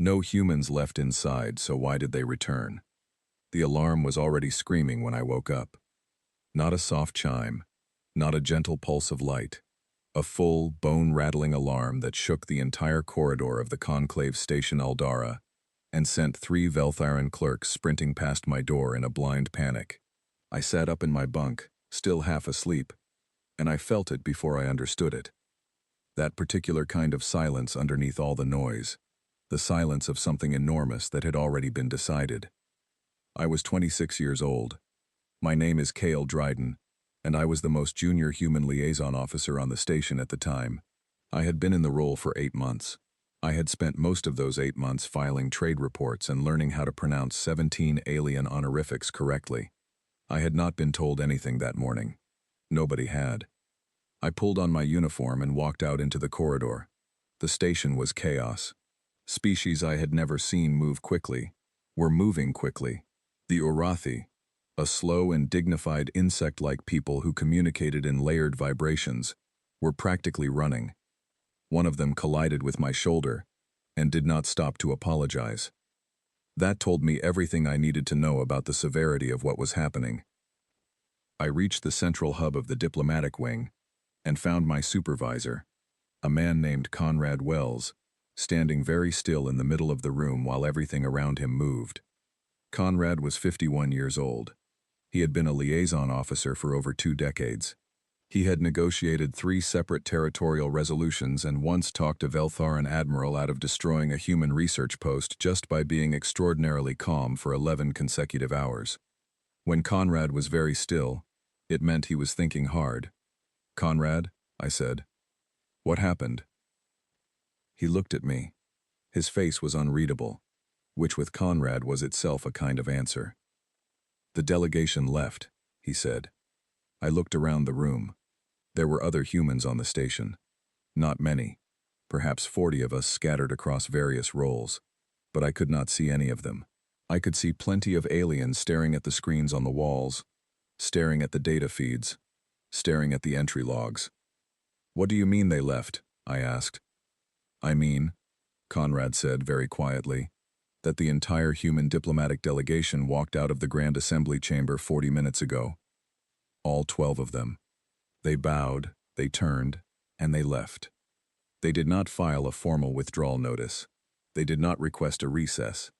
No humans left inside, so why did they return? The alarm was already screaming when I woke up. Not a soft chime, not a gentle pulse of light. A full, bone-rattling alarm that shook the entire corridor of the conclave station Aldara and sent 3 Veltharan clerks sprinting past my door in a blind panic. I sat up in my bunk, still half asleep, and I felt it before I understood it. That particular kind of silence underneath all the noise. The silence of something enormous that had already been decided. I was 26 years old. My name is Cale Dryden, and I was the most junior human liaison officer on the station at the time. I had been in the role for 8 months. I had spent most of those 8 months filing trade reports and learning how to pronounce 17 alien honorifics correctly. I had not been told anything that morning. Nobody had. I pulled on my uniform and walked out into the corridor. The station was chaos. Species I had never seen move quickly, were moving quickly. The Urathi, a slow and dignified insect-like people who communicated in layered vibrations, were practically running. One of them collided with my shoulder and did not stop to apologize. That told me everything I needed to know about the severity of what was happening. I reached the central hub of the diplomatic wing and found my supervisor, a man named Conrad Wells, standing very still in the middle of the room while everything around him moved. Conrad was 51 years old. He had been a liaison officer for over 2 decades. He had negotiated 3 separate territorial resolutions and once talked a Veltharan admiral out of destroying a human research post just by being extraordinarily calm for 11 consecutive hours. When Conrad was very still, it meant he was thinking hard. "Conrad," I said, "what happened?" He looked at me. His face was unreadable, which with Conrad was itself a kind of answer. "The delegation left," he said. I looked around the room. There were other humans on the station. Not many, perhaps 40 of us scattered across various roles, but I could not see any of them. I could see plenty of aliens staring at the screens on the walls, staring at the data feeds, staring at the entry logs. "What do you mean they left?" I asked. "I mean," Conrad said very quietly, "that the entire human diplomatic delegation walked out of the Grand Assembly chamber 40 minutes ago. All 12 of them. They bowed, they turned, and they left. They did not file a formal withdrawal notice. They did not request a recess.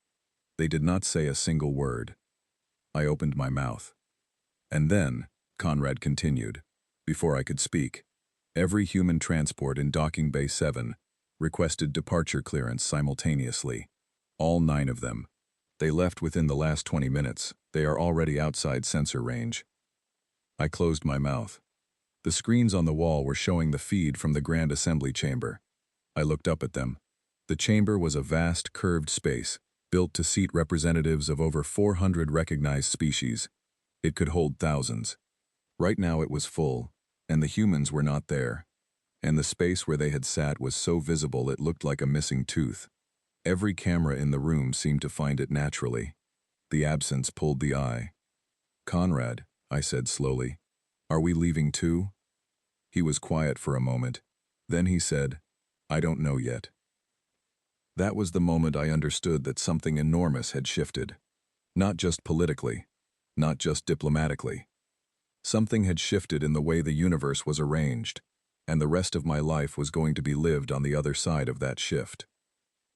They did not say a single word." I opened my mouth. "And then," Conrad continued, before I could speak, "every human transport in Docking Bay 7 requested departure clearance simultaneously. All 9 of them. They left within the last 20 minutes. They are already outside sensor range." I closed my mouth. The screens on the wall were showing the feed from the Grand Assembly chamber. I looked up at them. The chamber was a vast, curved space, built to seat representatives of over 400 recognized species. It could hold thousands. Right now it was full, and the humans were not there. And the space where they had sat was so visible it looked like a missing tooth. Every camera in the room seemed to find it naturally. The absence pulled the eye. "Conrad," I said slowly, "are we leaving too?" He was quiet for a moment. Then he said, "I don't know yet." That was the moment I understood that something enormous had shifted. Not just politically, not just diplomatically. Something had shifted in the way the universe was arranged, and the rest of my life was going to be lived on the other side of that shift.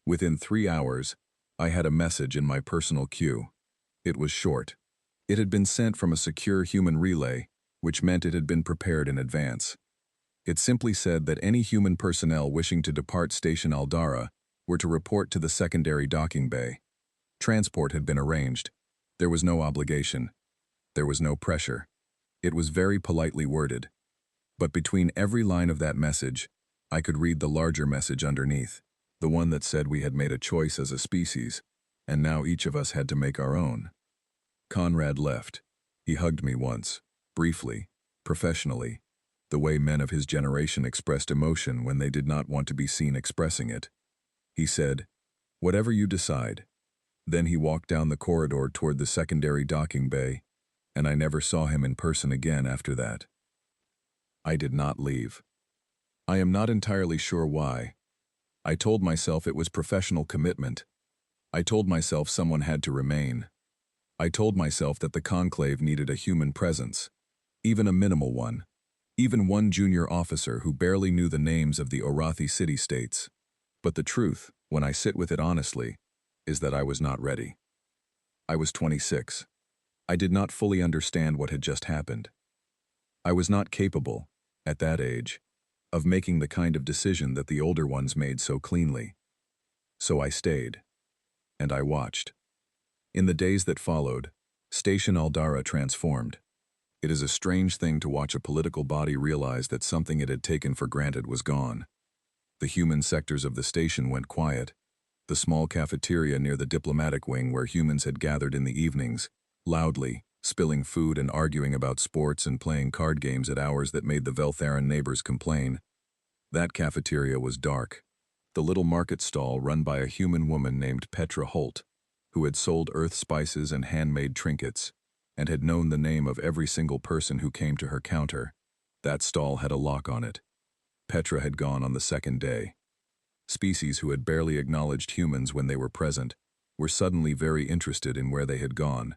Within 3 hours, I had a message in my personal queue. It was short. It had been sent from a secure human relay, which meant it had been prepared in advance. It simply said that any human personnel wishing to depart Station Aldara were to report to the secondary docking bay. Transport had been arranged. There was no obligation. There was no pressure. It was very politely worded. But between every line of that message, I could read the larger message underneath, the one that said we had made a choice as a species, and now each of us had to make our own. Conrad left. He hugged me once, briefly, professionally, the way men of his generation expressed emotion when they did not want to be seen expressing it. He said, "Whatever you decide." Then he walked down the corridor toward the secondary docking bay, and I never saw him in person again after that. I did not leave. I am not entirely sure why. I told myself it was professional commitment, I told myself someone had to remain. I told myself that the conclave needed a human presence, even a minimal one, even one junior officer who barely knew the names of the Orathi city-states. But the truth, when I sit with it honestly, is that I was not ready. I was 26. I did not fully understand what had just happened. I was not capable, at that age, of making the kind of decision that the older ones made so cleanly. So I stayed. And I watched. In the days that followed, Station Aldara transformed. It is a strange thing to watch a political body realize that something it had taken for granted was gone. The human sectors of the station went quiet. The small cafeteria near the diplomatic wing where humans had gathered in the evenings, loudly, spilling food and arguing about sports and playing card games at hours that made the Veltharan neighbors complain. That cafeteria was dark. The little market stall run by a human woman named Petra Holt, who had sold earth spices and handmade trinkets, and had known the name of every single person who came to her counter. That stall had a lock on it. Petra had gone on the second day. Species who had barely acknowledged humans when they were present were suddenly very interested in where they had gone.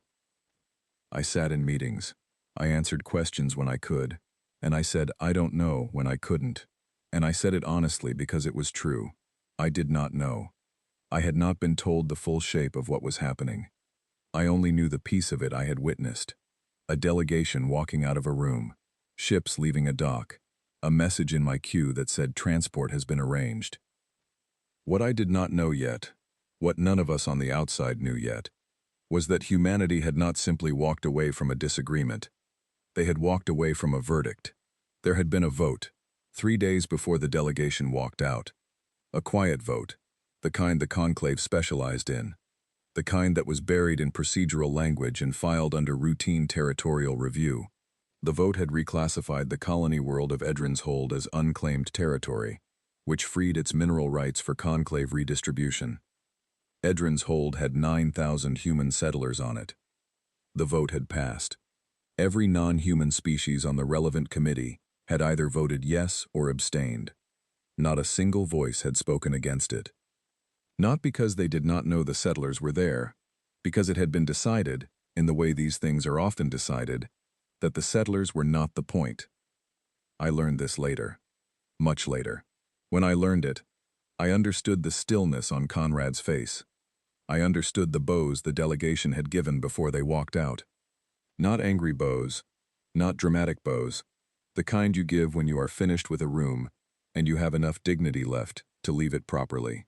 I sat in meetings. I answered questions when I could, and I said I don't know when I couldn't. And I said it honestly because it was true. I did not know. I had not been told the full shape of what was happening. I only knew the piece of it I had witnessed. A delegation walking out of a room, ships leaving a dock, a message in my queue that said transport has been arranged. What I did not know yet, what none of us on the outside knew yet, was that humanity had not simply walked away from a disagreement. They had walked away from a verdict. There had been a vote, 3 days before the delegation walked out. A quiet vote, the kind the conclave specialized in, the kind that was buried in procedural language and filed under routine territorial review. The vote had reclassified the colony world of Edrin's Hold as unclaimed territory, which freed its mineral rights for conclave redistribution. Edrin's Hold had 9,000 human settlers on it. The vote had passed. Every non-human species on the relevant committee had either voted yes or abstained. Not a single voice had spoken against it. Not because they did not know the settlers were there, because it had been decided, in the way these things are often decided, that the settlers were not the point. I learned this later. Much later. When I learned it, I understood the stillness on Conrad's face. I understood the bows the delegation had given before they walked out. Not angry bows, not dramatic bows, the kind you give when you are finished with a room and you have enough dignity left to leave it properly.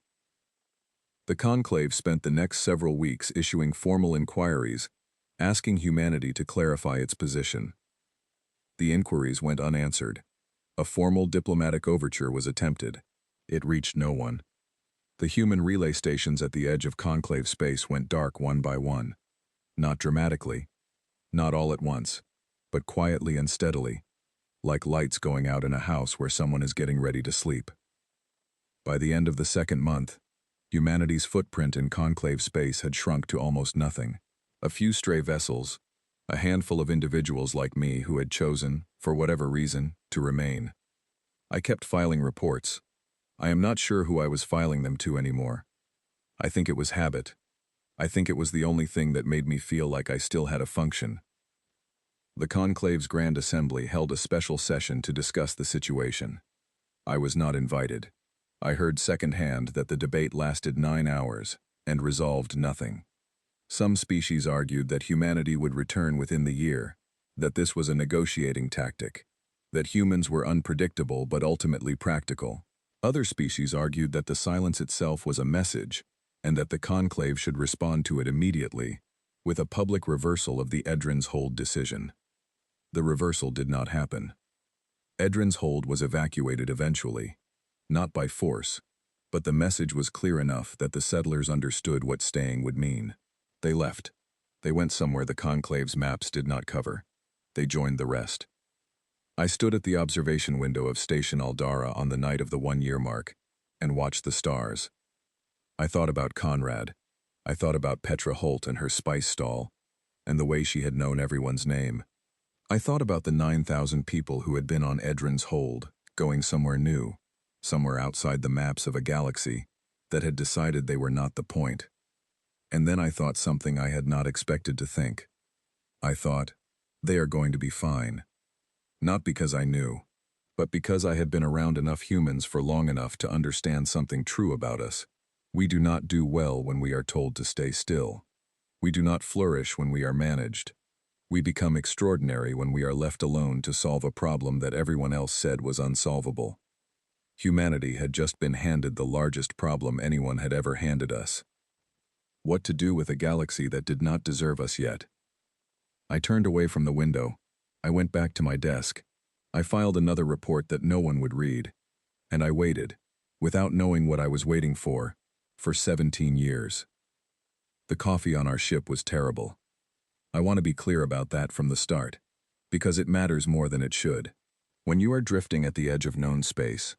The conclave spent the next several weeks issuing formal inquiries, asking humanity to clarify its position. The inquiries went unanswered. A formal diplomatic overture was attempted. It reached no one. The human relay stations at the edge of conclave space went dark one by one. Not dramatically, not all at once, but quietly and steadily, like lights going out in a house where someone is getting ready to sleep. By the end of the second month, humanity's footprint in conclave space had shrunk to almost nothing. A few stray vessels, a handful of individuals like me who had chosen, for whatever reason, to remain. I kept filing reports. I am not sure who I was filing them to anymore. I think it was habit. I think it was the only thing that made me feel like I still had a function. The conclave's Grand Assembly held a special session to discuss the situation. I was not invited. I heard secondhand that the debate lasted 9 hours and resolved nothing. Some species argued that humanity would return within the year, that this was a negotiating tactic, that humans were unpredictable but ultimately practical. Other species argued that the silence itself was a message, and that the conclave should respond to it immediately, with a public reversal of the Edrin's Hold decision. The reversal did not happen. Edrin's Hold was evacuated eventually, not by force, but the message was clear enough that the settlers understood what staying would mean. They left. They went somewhere the conclave's maps did not cover. They joined the rest. I stood at the observation window of Station Aldara on the night of the 1-year mark and watched the stars. I thought about Conrad. I thought about Petra Holt and her spice stall, and the way she had known everyone's name. I thought about the 9,000 people who had been on Edrin's Hold, going somewhere new, somewhere outside the maps of a galaxy, that had decided they were not the point. And then I thought something I had not expected to think. I thought, they are going to be fine. Not because I knew, but because I had been around enough humans for long enough to understand something true about us. We do not do well when we are told to stay still. We do not flourish when we are managed. We become extraordinary when we are left alone to solve a problem that everyone else said was unsolvable. Humanity had just been handed the largest problem anyone had ever handed us. What to do with a galaxy that did not deserve us yet? I turned away from the window. I went back to my desk. I filed another report that no one would read. And I waited, without knowing what I was waiting for 17 years. The coffee on our ship was terrible. I want to be clear about that from the start, because it matters more than it should. When you are drifting at the edge of known space,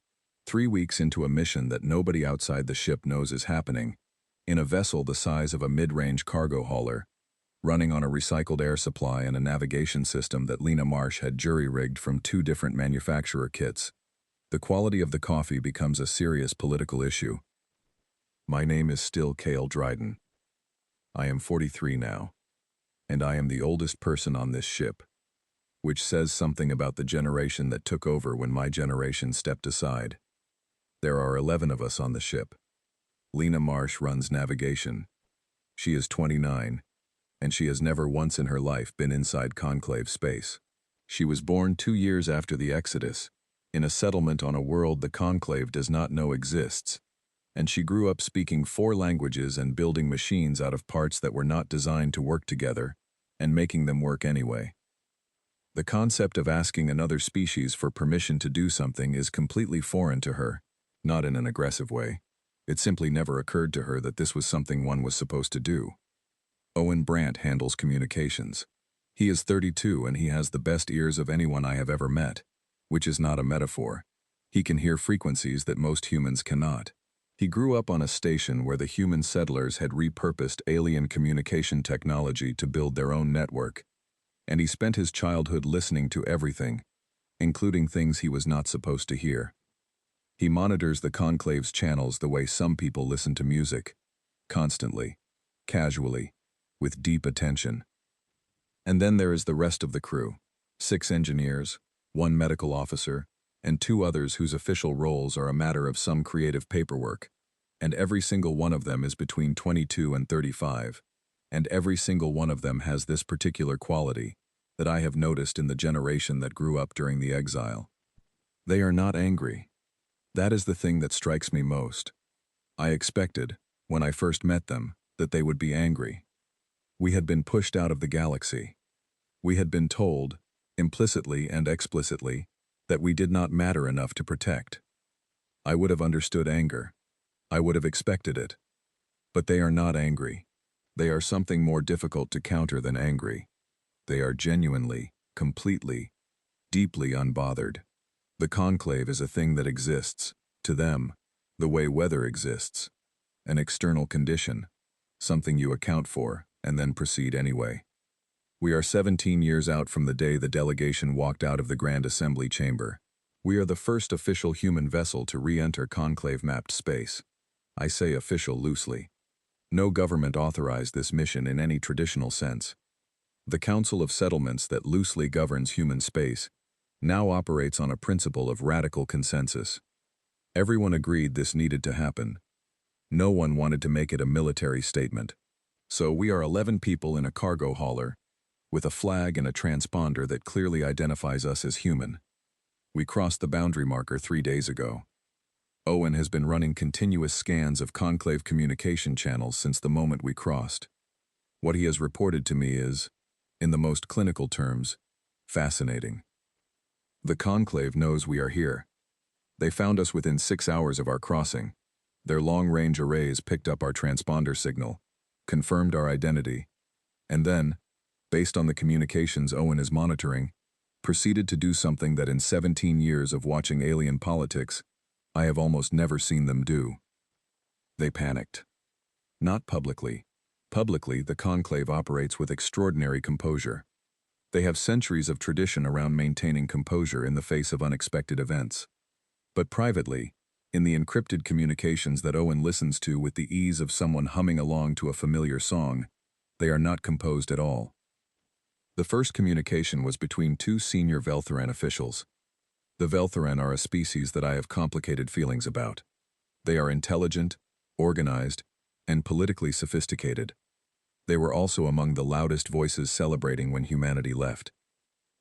3 weeks into a mission that nobody outside the ship knows is happening, in a vessel the size of a mid-range cargo hauler, running on a recycled air supply and a navigation system that Lena Marsh had jury-rigged from 2 different manufacturer kits, the quality of the coffee becomes a serious political issue. My name is still Cale Dryden. I am 43 now, and I am the oldest person on this ship, which says something about the generation that took over when my generation stepped aside. There are 11 of us on the ship. Lena Marsh runs navigation. She is 29, and she has never once in her life been inside Conclave space. She was born 2 years after the Exodus, in a settlement on a world the Conclave does not know exists, and she grew up speaking 4 languages and building machines out of parts that were not designed to work together, and making them work anyway. The concept of asking another species for permission to do something is completely foreign to her, not in an aggressive way. It simply never occurred to her that this was something one was supposed to do. Owen Brandt handles communications. He is 32 and he has the best ears of anyone I have ever met, which is not a metaphor. He can hear frequencies that most humans cannot. He grew up on a station where the human settlers had repurposed alien communication technology to build their own network, and he spent his childhood listening to everything, including things he was not supposed to hear. He monitors the Conclave's channels the way some people listen to music, constantly, casually, with deep attention. And then there is the rest of the crew, 6 engineers, 1 medical officer, and 2 others whose official roles are a matter of some creative paperwork, and every single one of them is between 22 and 35, and every single one of them has this particular quality that I have noticed in the generation that grew up during the exile. They are not angry. That is the thing that strikes me most. I expected, when I first met them, that they would be angry. We had been pushed out of the galaxy. We had been told, implicitly and explicitly, that we did not matter enough to protect. I would have understood anger. I would have expected it. But they are not angry. They are something more difficult to counter than angry. They are genuinely, completely, deeply unbothered. The conclave is a thing that exists, to them, the way weather exists, an external condition, something you account for, and then proceed anyway. We are 17 years out from the day the delegation walked out of the Grand Assembly chamber. We are the first official human vessel to re-enter conclave-mapped space. I say official loosely. No government authorized this mission in any traditional sense. The Council of Settlements that loosely governs human space now operates on a principle of radical consensus. Everyone agreed this needed to happen. No one wanted to make it a military statement. So we are 11 people in a cargo hauler, with a flag and a transponder that clearly identifies us as human. We crossed the boundary marker 3 days ago. Owen has been running continuous scans of conclave communication channels since the moment we crossed. What he has reported to me is, in the most clinical terms, fascinating. The conclave knows we are here. They found us within 6 hours of our crossing. Their long-range arrays picked up our transponder signal, confirmed our identity, and then, based on the communications Owen is monitoring, proceeded to do something that in 17 years of watching alien politics, I have almost never seen them do. They panicked. Not publicly. Publicly, the conclave operates with extraordinary composure. They have centuries of tradition around maintaining composure in the face of unexpected events. But privately, In the encrypted communications that Owen listens to with the ease of someone humming along to a familiar song, they are not composed at all. The first communication was between two senior Velthoran officials. The Velthoran are a species that I have complicated feelings about. They are intelligent, organized, and politically sophisticated. They were also among the loudest voices celebrating when humanity left.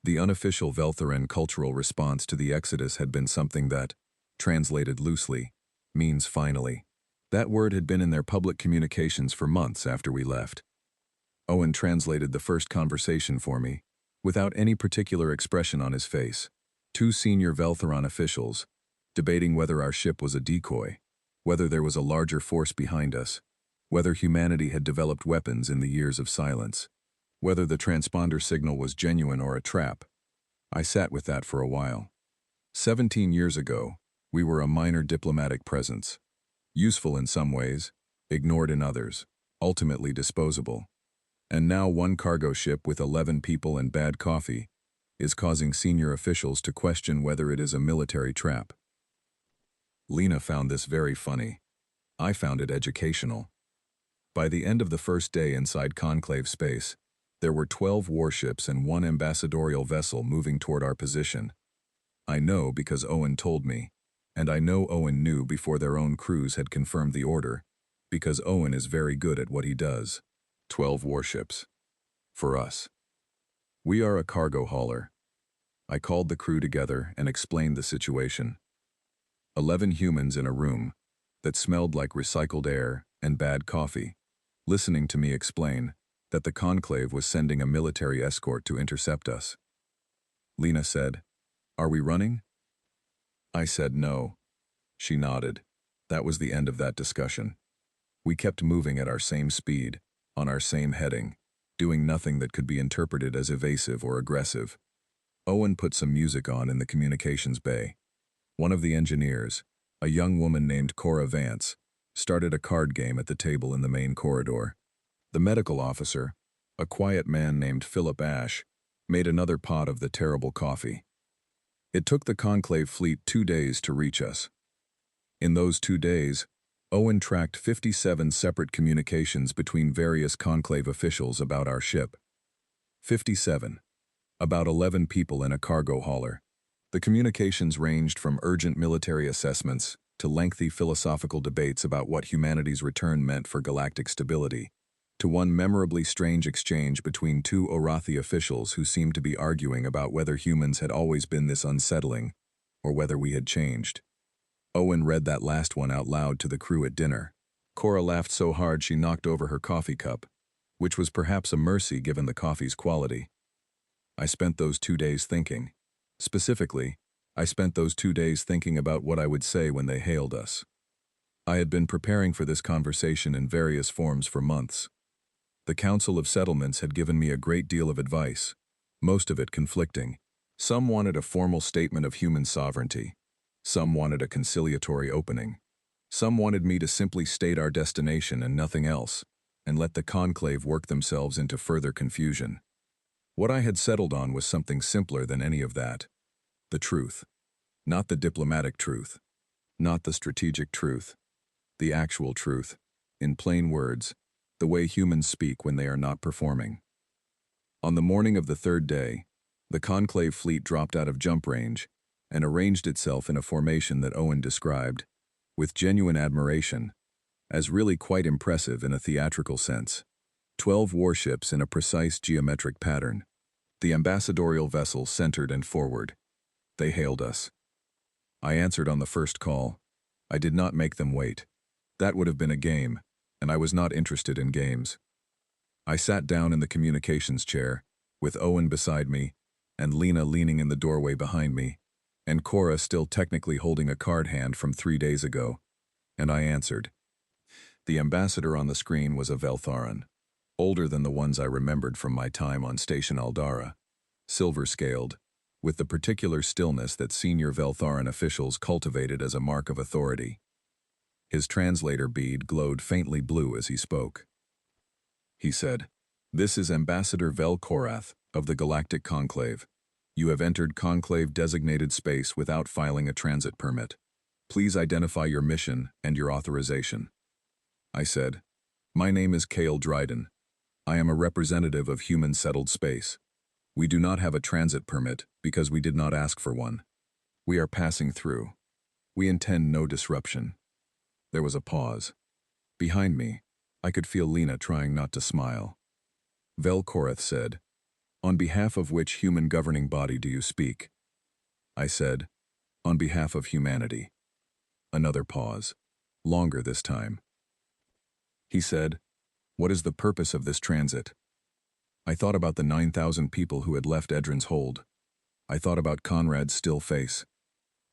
The unofficial Velthoran cultural response to the Exodus had been something that, translated loosely, means finally. That word had been in their public communications for months after we left. Owen translated the first conversation for me, without any particular expression on his face. Two senior Velthoran officials, debating whether our ship was a decoy, whether there was a larger force behind us, whether humanity had developed weapons in the years of silence, whether the transponder signal was genuine or a trap. I sat with that for a while. 17 years ago, we were a minor diplomatic presence, useful in some ways, ignored in others, ultimately disposable. And now one cargo ship with 11 people and bad coffee is causing senior officials to question whether it is a military trap. Lena found this very funny. I found it educational. By the end of the first day inside Conclave space, there were 12 warships and one ambassadorial vessel moving toward our position. I know because Owen told me, and I know Owen knew before their own crews had confirmed the order, because Owen is very good at what he does. 12 warships. For us. We are a cargo hauler. I called the crew together and explained the situation. 11 humans in a room that smelled like recycled air and bad coffee, listening to me explain that the Conclave was sending a military escort to intercept us. Lena said, "Are we running?" I said no. She nodded. That was the end of that discussion. We kept moving at our same speed, on our same heading, doing nothing that could be interpreted as evasive or aggressive. Owen put some music on in the communications bay. One of the engineers, a young woman named Cora Vance, started a card game at the table in the main corridor. The medical officer, a quiet man named Philip Ash, made another pot of the terrible coffee. It took the Conclave fleet 2 days to reach us. In those 2 days, Owen tracked 57 separate communications between various Conclave officials about our ship. 57. About 11 people in a cargo hauler. The communications ranged from urgent military assessments to lengthy philosophical debates about what humanity's return meant for galactic stability, to one memorably strange exchange between two Orathi officials who seemed to be arguing about whether humans had always been this unsettling or whether we had changed. Owen read that last one out loud to the crew at dinner. Cora laughed so hard she knocked over her coffee cup, which was perhaps a mercy given the coffee's quality. I spent those 2 days thinking. Specifically, I spent those 2 days thinking about what I would say when they hailed us. I had been preparing for this conversation in various forms for months. The Council of Settlements had given me a great deal of advice, most of it conflicting. Some wanted a formal statement of human sovereignty. Some wanted a conciliatory opening. Some wanted me to simply state our destination and nothing else, and let the Conclave work themselves into further confusion. What I had settled on was something simpler than any of that. The truth. Not the diplomatic truth. Not the strategic truth. The actual truth. In plain words, the way humans speak when they are not performing. On the morning of the 3rd day, the Conclave fleet dropped out of jump range and arranged itself in a formation that Owen described, with genuine admiration, as really quite impressive in a theatrical sense. 12 warships in a precise geometric pattern. The ambassadorial vessel centered and forward. They hailed us. I answered on the first call. I did not make them wait. That would have been a game, and I was not interested in games. I sat down in the communications chair, with Owen beside me, and Lena leaning in the doorway behind me, and Cora still technically holding a card hand from 3 days ago, and I answered. The ambassador on the screen was a Veltharan, older than the ones I remembered from my time on Station Aldara, silver-scaled, with the particular stillness that senior Veltharan officials cultivated as a mark of authority. His translator bead glowed faintly blue as he spoke. He said, "This is Ambassador Vel Korath of the Galactic Conclave. You have entered Conclave-designated space without filing a transit permit. Please identify your mission and your authorization. I said, My name is Cale Dryden. I am a representative of human settled space. We do not have a transit permit because we did not ask for one. We are passing through. We intend no disruption. There was a pause. Behind me, I could feel Lena trying not to smile. Velkorath said, On behalf of which human governing body do you speak? I said, On behalf of humanity. Another pause. Longer this time. He said, What is the purpose of this transit? I thought about the 9,000 people who had left Edrin's hold. I thought about Conrad's still face.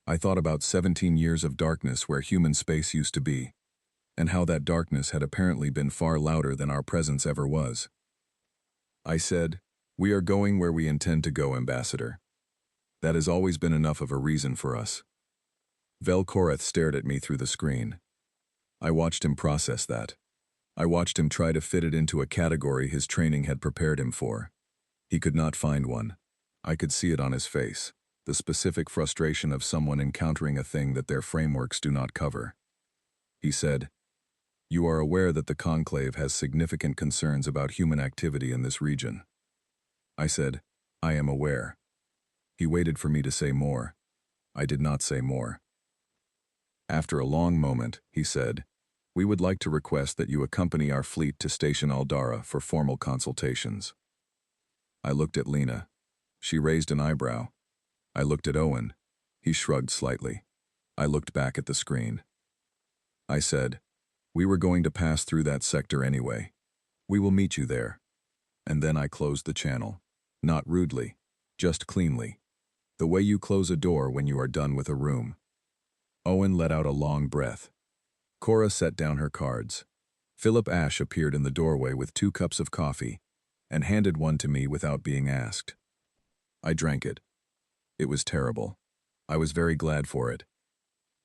I thought about 17 years of darkness where human space used to be, and how that darkness had apparently been far louder than our presence ever was. I said, We are going where we intend to go, Ambassador. That has always been enough of a reason for us. Velkorath stared at me through the screen. I watched him process that. I watched him try to fit it into a category his training had prepared him for. He could not find one. I could see it on his face, the specific frustration of someone encountering a thing that their frameworks do not cover. He said, You are aware that the Conclave has significant concerns about human activity in this region. I said, I am aware. He waited for me to say more. I did not say more. After a long moment, he said, We would like to request that you accompany our fleet to Station Aldara for formal consultations. I looked at Lena. She raised an eyebrow. I looked at Owen. He shrugged slightly. I looked back at the screen. I said, We were going to pass through that sector anyway. We will meet you there. And then I closed the channel. Not rudely, just cleanly. The way you close a door when you are done with a room. Owen let out a long breath. Cora set down her cards. Philip Ash appeared in the doorway with 2 cups of coffee and handed one to me without being asked. I drank it. It was terrible. I was very glad for it.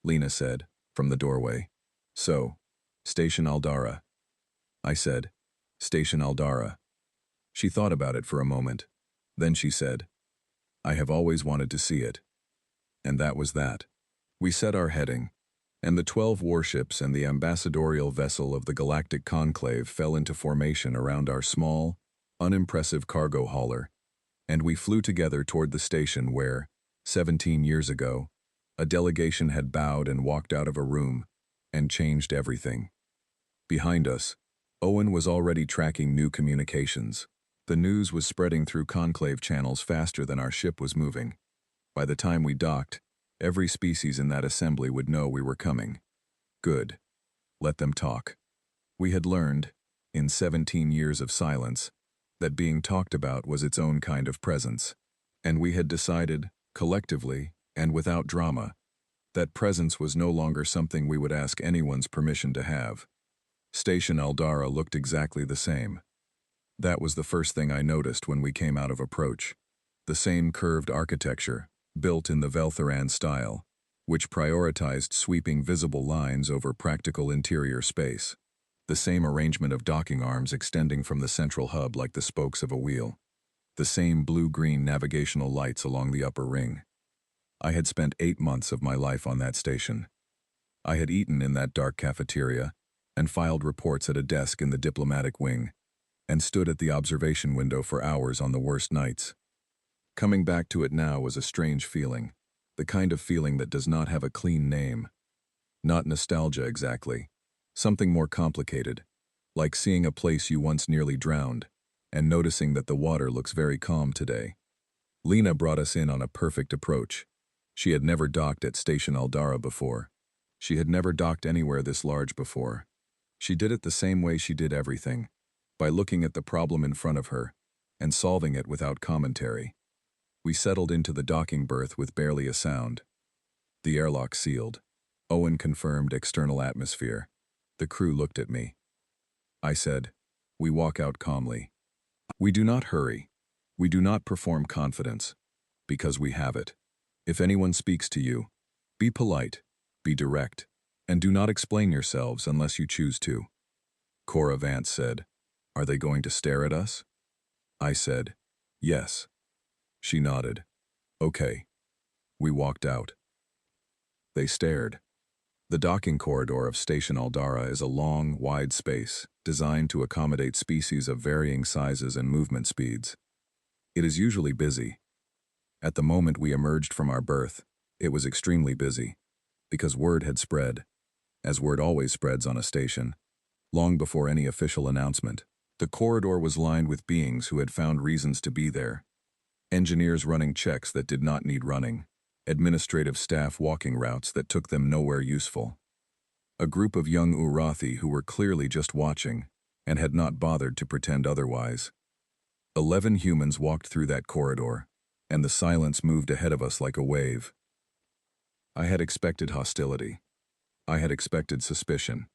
Lena said, from the doorway, So, Station Aldara. I said, Station Aldara. She thought about it for a moment. Then she said, I have always wanted to see it. And that was that. We set our heading, and the 12 warships and the ambassadorial vessel of the Galactic Conclave fell into formation around our small, unimpressive cargo hauler, and we flew together toward the station where, 17 years ago, a delegation had bowed and walked out of a room and changed everything. Behind us, Owen was already tracking new communications. The news was spreading through Conclave channels faster than our ship was moving. By the time we docked, every species in that assembly would know we were coming. Good. Let them talk. We had learned, in 17 years of silence, that being talked about was its own kind of presence. And we had decided, collectively, and without drama, that presence was no longer something we would ask anyone's permission to have. Station Aldara looked exactly the same. That was the first thing I noticed when we came out of approach. The same curved architecture, built in the Veltharan style, which prioritized sweeping visible lines over practical interior space. The same arrangement of docking arms extending from the central hub like the spokes of a wheel. The same blue-green navigational lights along the upper ring. I had spent 8 months of my life on that station. I had eaten in that dark cafeteria and filed reports at a desk in the diplomatic wing and stood at the observation window for hours on the worst nights. Coming back to it now was a strange feeling, the kind of feeling that does not have a clean name. Not nostalgia exactly, something more complicated, like seeing a place you once nearly drowned and noticing that the water looks very calm today. Lena brought us in on a perfect approach. She had never docked at Station Aldara before. She had never docked anywhere this large before. She did it the same way she did everything, by looking at the problem in front of her and solving it without commentary. We settled into the docking berth with barely a sound. The airlock sealed. Owen confirmed external atmosphere. The crew looked at me. I said, We walk out calmly. We do not hurry. We do not perform confidence, because we have it. If anyone speaks to you, be polite, be direct, and do not explain yourselves unless you choose to. Cora Vance said, Are they going to stare at us? I said, Yes. She nodded. Okay. We walked out. They stared. The docking corridor of Station Aldara is a long, wide space, designed to accommodate species of varying sizes and movement speeds. It is usually busy. At the moment we emerged from our berth, it was extremely busy, because word had spread, as word always spreads on a station, long before any official announcement. The corridor was lined with beings who had found reasons to be there. Engineers running checks that did not need running. Administrative staff walking routes that took them nowhere useful. A group of young Urathi who were clearly just watching and had not bothered to pretend otherwise. 11 humans walked through that corridor, and the silence moved ahead of us like a wave. I had expected hostility. I had expected suspicion.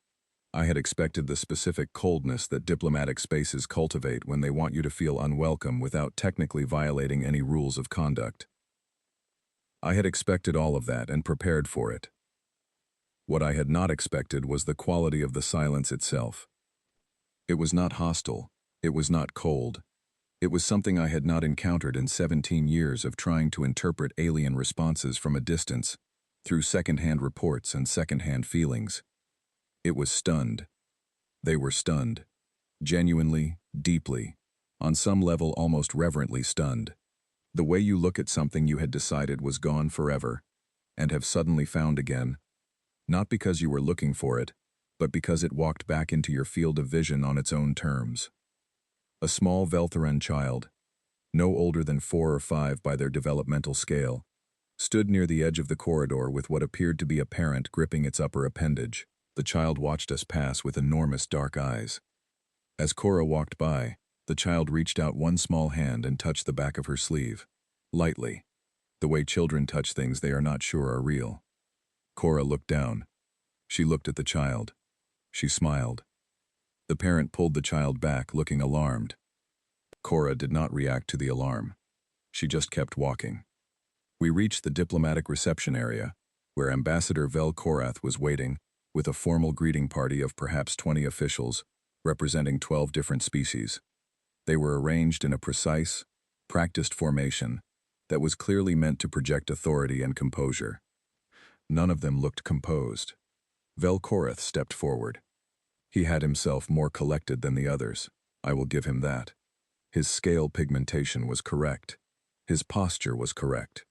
I had expected the specific coldness that diplomatic spaces cultivate when they want you to feel unwelcome without technically violating any rules of conduct. I had expected all of that and prepared for it. What I had not expected was the quality of the silence itself. It was not hostile. It was not cold. It was something I had not encountered in 17 years of trying to interpret alien responses from a distance, through second-hand reports and second-hand feelings. It was stunned. They were stunned. Genuinely, deeply, on some level almost reverently stunned. The way you look at something you had decided was gone forever, and have suddenly found again, not because you were looking for it, but because it walked back into your field of vision on its own terms. A small Veltharan child, no older than 4 or 5 by their developmental scale, stood near the edge of the corridor with what appeared to be a parent gripping its upper appendage. The child watched us pass with enormous dark eyes. As Cora walked by, the child reached out one small hand and touched the back of her sleeve, lightly, the way children touch things they are not sure are real. Cora looked down. She looked at the child. She smiled. The parent pulled the child back, looking alarmed. Cora did not react to the alarm. She just kept walking. We reached the diplomatic reception area, where Ambassador Vel Korath was waiting, with a formal greeting party of perhaps 20 officials, representing 12 different species. They were arranged in a precise, practiced formation that was clearly meant to project authority and composure. None of them looked composed. Vel Korath stepped forward. He had himself more collected than the others, I will give him that. His scale pigmentation was correct. His posture was correct.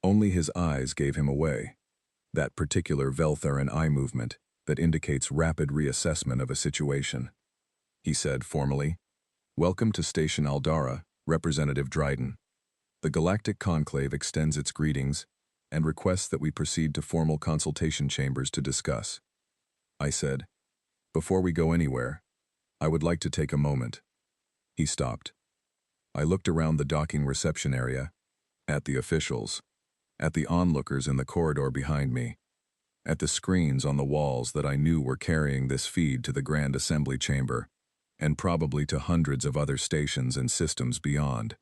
Only his eyes gave him away. That particular Veltharan eye movement that indicates rapid reassessment of a situation. He said formally, "Welcome to Station Aldara, Representative Dryden. The Galactic Conclave extends its greetings and requests that we proceed to formal consultation chambers to discuss." I said, "Before we go anywhere, I would like to take a moment." He stopped. I looked around the docking reception area, at the officials, at the onlookers in the corridor behind me, at the screens on the walls that I knew were carrying this feed to the Grand Assembly Chamber, and probably to hundreds of other stations and systems beyond.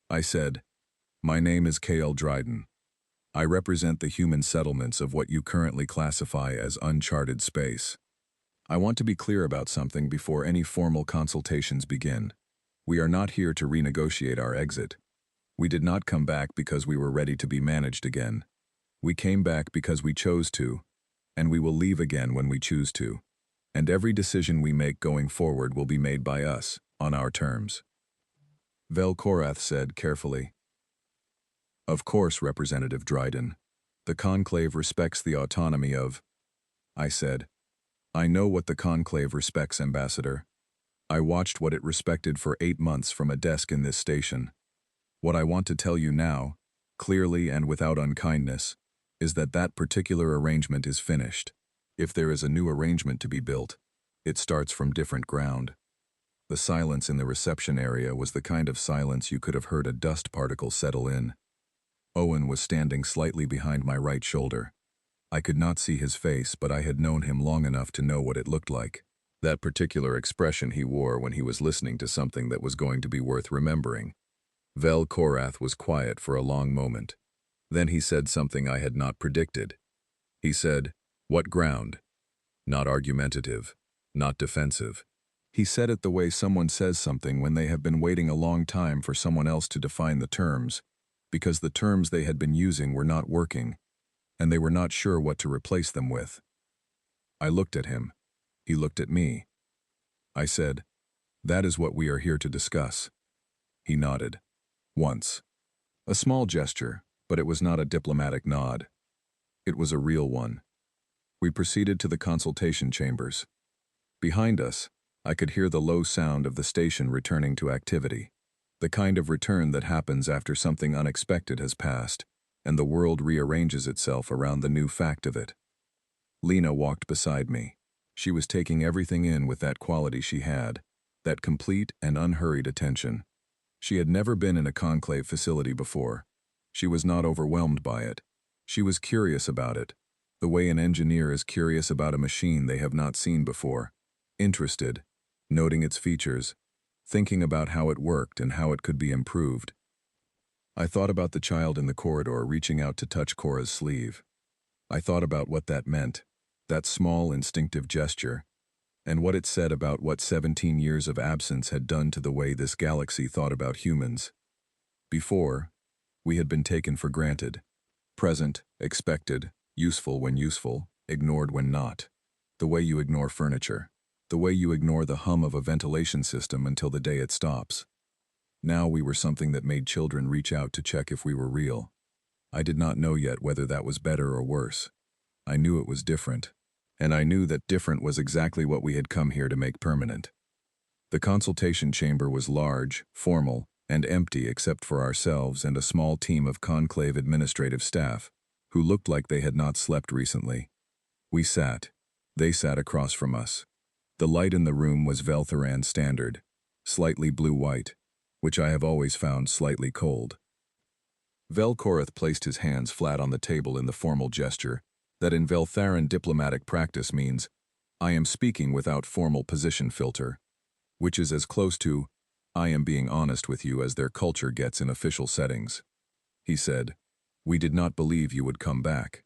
I said, "My name is K.L. Dryden. I represent the human settlements of what you currently classify as uncharted space. I want to be clear about something before any formal consultations begin. We are not here to renegotiate our exit. We did not come back because we were ready to be managed again. We came back because we chose to, and we will leave again when we choose to. And every decision we make going forward will be made by us, on our terms." Vel Korath said carefully, "Of course, Representative Dryden. The Conclave respects the autonomy of—" I said, "I know what the Conclave respects, Ambassador. I watched what it respected for 8 months from a desk in this station. What I want to tell you now, clearly and without unkindness, is that that particular arrangement is finished. If there is a new arrangement to be built, it starts from different ground." The silence in the reception area was the kind of silence you could have heard a dust particle settle in. Owen was standing slightly behind my right shoulder. I could not see his face, but I had known him long enough to know what it looked like. That particular expression he wore when he was listening to something that was going to be worth remembering. Vel Korath was quiet for a long moment. Then he said something I had not predicted. He said, "What ground?" Not argumentative, not defensive. He said it the way someone says something when they have been waiting a long time for someone else to define the terms, because the terms they had been using were not working. and they were not sure what to replace them with. I looked at him. He looked at me. I said, "That is what we are here to discuss." He nodded. Once. A small gesture, but it was not a diplomatic nod. It was a real one. We proceeded to the consultation chambers. Behind us, I could hear the low sound of the station returning to activity, the kind of return that happens after something unexpected has passed, and the world rearranges itself around the new fact of it. Lena walked beside me. She was taking everything in with that quality she had, that complete and unhurried attention. She had never been in a conclave facility before. She was not overwhelmed by it. She was curious about it, the way an engineer is curious about a machine they have not seen before, interested, noting its features, thinking about how it worked and how it could be improved. I thought about the child in the corridor reaching out to touch Cora's sleeve. I thought about what that meant, that small instinctive gesture, and what it said about what 17 years of absence had done to the way this galaxy thought about humans. Before, we had been taken for granted, present, expected, useful when useful, ignored when not. The way you ignore furniture, the way you ignore the hum of a ventilation system until the day it stops. Now we were something that made children reach out to check if we were real. I did not know yet whether that was better or worse. I knew it was different, and I knew that different was exactly what we had come here to make permanent. The consultation chamber was large, formal, and empty except for ourselves and a small team of conclave administrative staff, who looked like they had not slept recently. We sat. They sat across from us. The light in the room was Veltharan standard, slightly blue-white, which I have always found slightly cold. Velkorath placed his hands flat on the table in the formal gesture that in Veltharan diplomatic practice means, "I am speaking without formal position filter," which is as close to, "I am being honest with you" as their culture gets in official settings. He said, "We did not believe you would come back."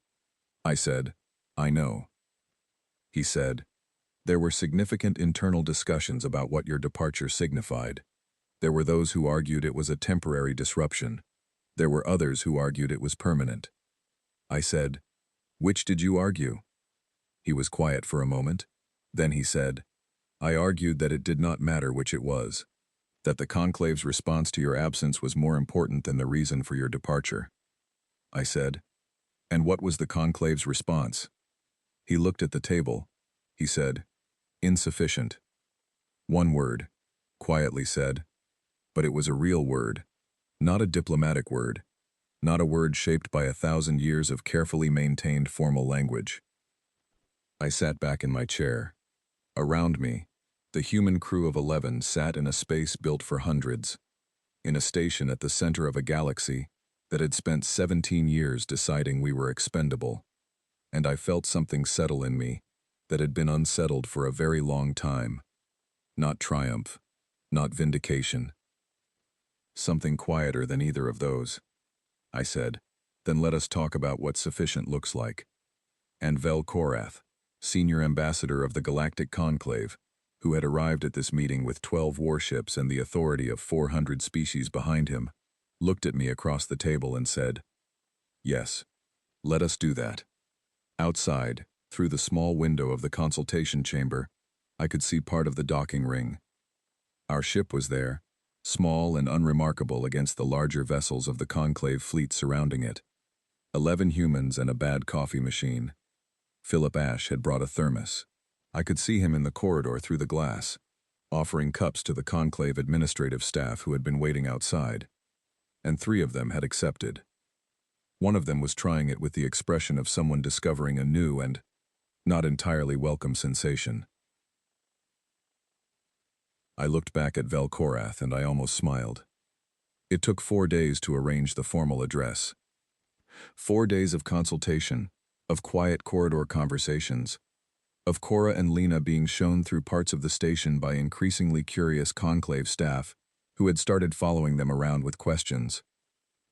I said, "I know." He said, "There were significant internal discussions about what your departure signified. There were those who argued it was a temporary disruption. There were others who argued it was permanent." I said, "Which did you argue?" He was quiet for a moment. Then he said, "I argued that it did not matter which it was, that the conclave's response to your absence was more important than the reason for your departure." I said, "And what was the conclave's response?" He looked at the table. He said, "Insufficient." One word, quietly said, but it was a real word, not a diplomatic word, not a word shaped by 1,000 years of carefully maintained formal language. I sat back in my chair. Around me, the human crew of 11 sat in a space built for hundreds, in a station at the center of a galaxy that had spent 17 years deciding we were expendable, and I felt something settle in me that had been unsettled for a very long time. Not triumph, not vindication. Something quieter than either of those. I said, "Then let us talk about what sufficient looks like." And Velkorath, senior ambassador of the Galactic Conclave, who had arrived at this meeting with 12 warships and the authority of 400 species behind him, looked at me across the table and said, "Yes, let us do that." Outside, through the small window of the consultation chamber, I could see part of the docking ring. Our ship was there, small and unremarkable against the larger vessels of the conclave fleet surrounding it. 11 humans and a bad coffee machine. Philip Ash had brought a thermos. I could see him in the corridor through the glass, offering cups to the conclave administrative staff who had been waiting outside, and 3 of them had accepted. One of them was trying it with the expression of someone discovering a new and not entirely welcome sensation. I looked back at Velkorath and I almost smiled. It took 4 days to arrange the formal address. 4 days of consultation, of quiet corridor conversations, of Cora and Lena being shown through parts of the station by increasingly curious conclave staff who had started following them around with questions,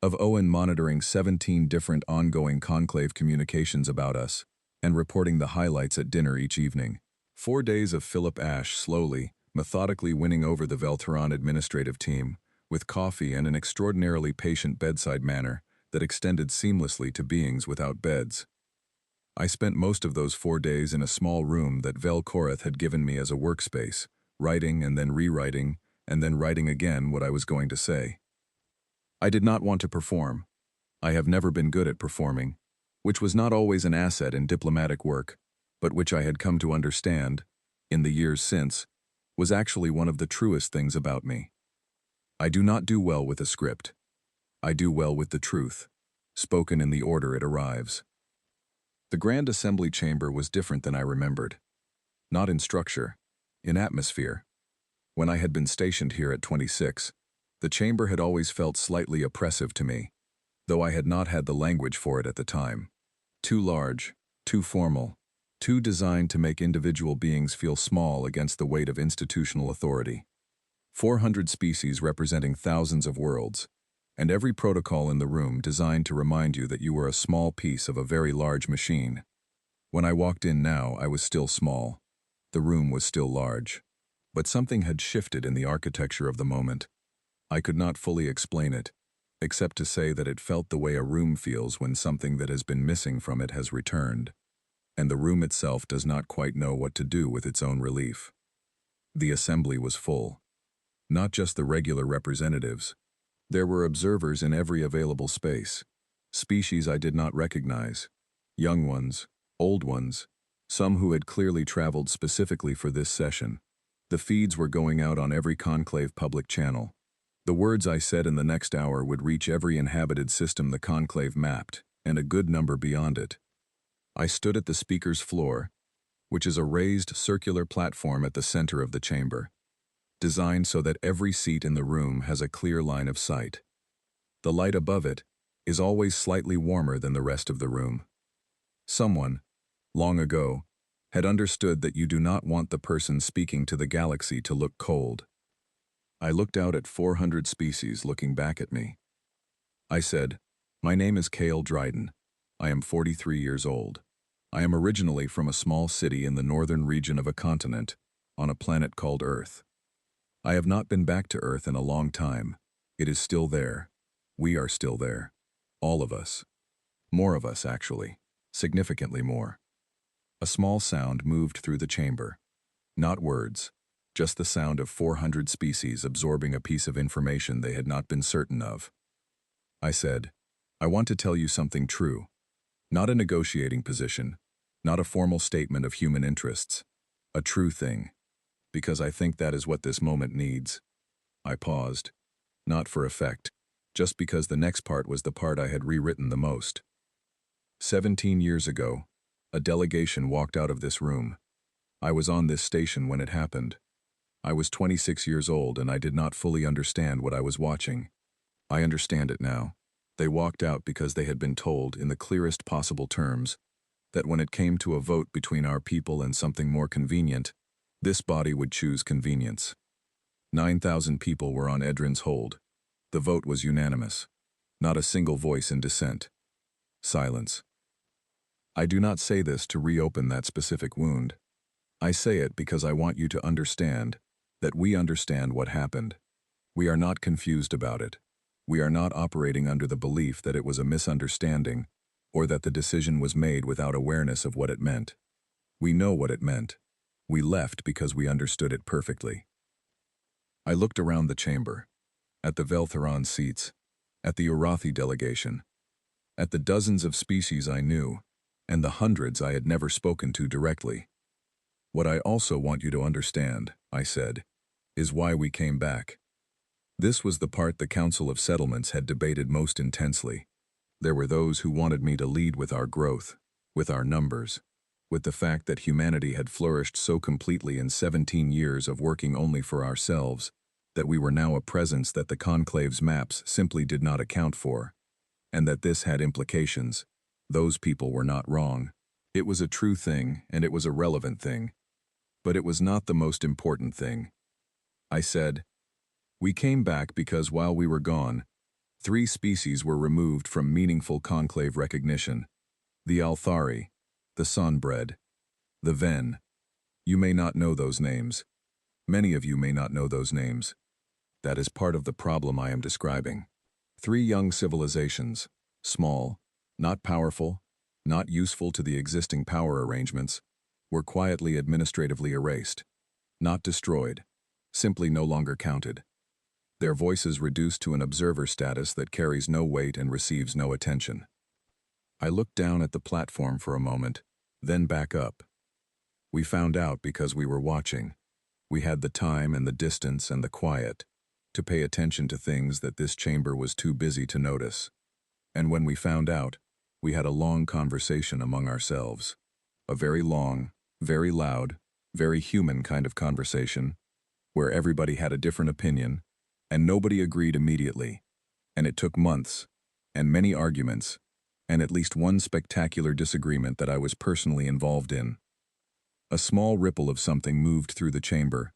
of Owen monitoring 17 different ongoing conclave communications about us and reporting the highlights at dinner each evening. 4 days of Philip Ash slowly, methodically winning over the Veltharan administrative team, with coffee and an extraordinarily patient bedside manner that extended seamlessly to beings without beds. I spent most of those 4 days in a small room that Velkorath had given me as a workspace, writing and then rewriting, and then writing again what I was going to say. I did not want to perform. I have never been good at performing, which was not always an asset in diplomatic work, but which I had come to understand, in the years since, was actually one of the truest things about me. I do not do well with a script. I do well with the truth, spoken in the order it arrives. The Grand Assembly Chamber was different than I remembered. Not in structure, in atmosphere. When I had been stationed here at 26, the chamber had always felt slightly oppressive to me, though I had not had the language for it at the time. Too large, too formal, too designed to make individual beings feel small against the weight of institutional authority. 400 species representing thousands of worlds, and every protocol in the room designed to remind you that you were a small piece of a very large machine. When I walked in now, I was still small. The room was still large. But something had shifted in the architecture of the moment. I could not fully explain it, except to say that it felt the way a room feels when something that has been missing from it has returned, and the room itself does not quite know what to do with its own relief. The assembly was full. Not just the regular representatives. There were observers in every available space. Species I did not recognize. Young ones, old ones, some who had clearly traveled specifically for this session. The feeds were going out on every conclave public channel. The words I said in the next hour would reach every inhabited system the conclave mapped, and a good number beyond it. I stood at the speaker's floor, which is a raised circular platform at the center of the chamber, designed so that every seat in the room has a clear line of sight. The light above it is always slightly warmer than the rest of the room. Someone, long ago, had understood that you do not want the person speaking to the galaxy to look cold. I looked out at 400 species looking back at me. I said, "My name is Cale Dryden. I am 43 years old. I am originally from a small city in the northern region of a continent, on a planet called Earth. I have not been back to Earth in a long time. It is still there. We are still there. All of us. More of us, actually. Significantly more." A small sound moved through the chamber. Not words, just the sound of 400 species absorbing a piece of information they had not been certain of. I said, "I want to tell you something true. Not a negotiating position, not a formal statement of human interests. A true thing. Because I think that is what this moment needs." I paused. Not for effect, just because the next part was the part I had rewritten the most. 17 years ago, a delegation walked out of this room. I was on this station when it happened. I was 26 years old and I did not fully understand what I was watching. I understand it now. They walked out because they had been told, in the clearest possible terms, that when it came to a vote between our people and something more convenient, this body would choose convenience. 9,000 people were on Edrin's hold. The vote was unanimous. Not a single voice in dissent. Silence. I do not say this to reopen that specific wound. I say it because I want you to understand that we understand what happened. We are not confused about it. We are not operating under the belief that it was a misunderstanding or that the decision was made without awareness of what it meant. We know what it meant. We left because we understood it perfectly. I looked around the chamber, at the Veltheron seats, at the Urathi delegation, at the dozens of species I knew, and the hundreds I had never spoken to directly. What I also want you to understand, I said, is why we came back. This was the part the Council of Settlements had debated most intensely. There were those who wanted me to lead with our growth, with our numbers, with the fact that humanity had flourished so completely in 17 years of working only for ourselves, that we were now a presence that the Conclave's maps simply did not account for, and that this had implications. Those people were not wrong. It was a true thing, and it was a relevant thing. But it was not the most important thing. I said, "We came back because while we were gone, 3 species were removed from meaningful Conclave recognition. The Althari, the Sonbred, the Ven. You may not know those names. Many of you may not know those names. That is part of the problem I am describing. 3 young civilizations, small, not powerful, not useful to the existing power arrangements, were quietly administratively erased. Not destroyed, simply no longer counted. Their voices reduced to an observer status that carries no weight and receives no attention. I looked down at the platform for a moment, then back up. We found out because we were watching. We had the time and the distance and the quiet to pay attention to things that this chamber was too busy to notice. And when we found out, we had a long conversation among ourselves. A very long, very loud, very human kind of conversation, where everybody had a different opinion, and nobody agreed immediately, and it took months, and many arguments, and at least one spectacular disagreement that I was personally involved in. A small ripple of something moved through the chamber.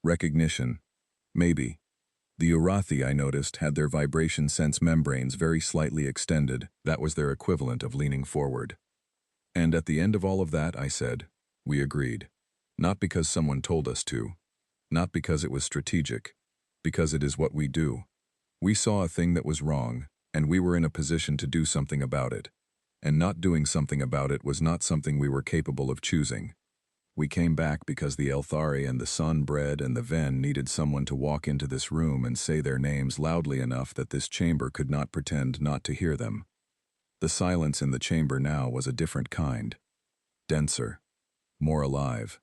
Recognition. Maybe. The Urathi, I noticed, had their vibration sense membranes very slightly extended. That was their equivalent of leaning forward. And at the end of all of that, I said, we agreed. Not because someone told us to. Not because it was strategic. Because it is what we do. We saw a thing that was wrong, and we were in a position to do something about it. And not doing something about it was not something we were capable of choosing. We came back because the Elthari and the Sunbread and the Ven needed someone to walk into this room and say their names loudly enough that this chamber could not pretend not to hear them. The silence in the chamber now was a different kind. Denser. More alive.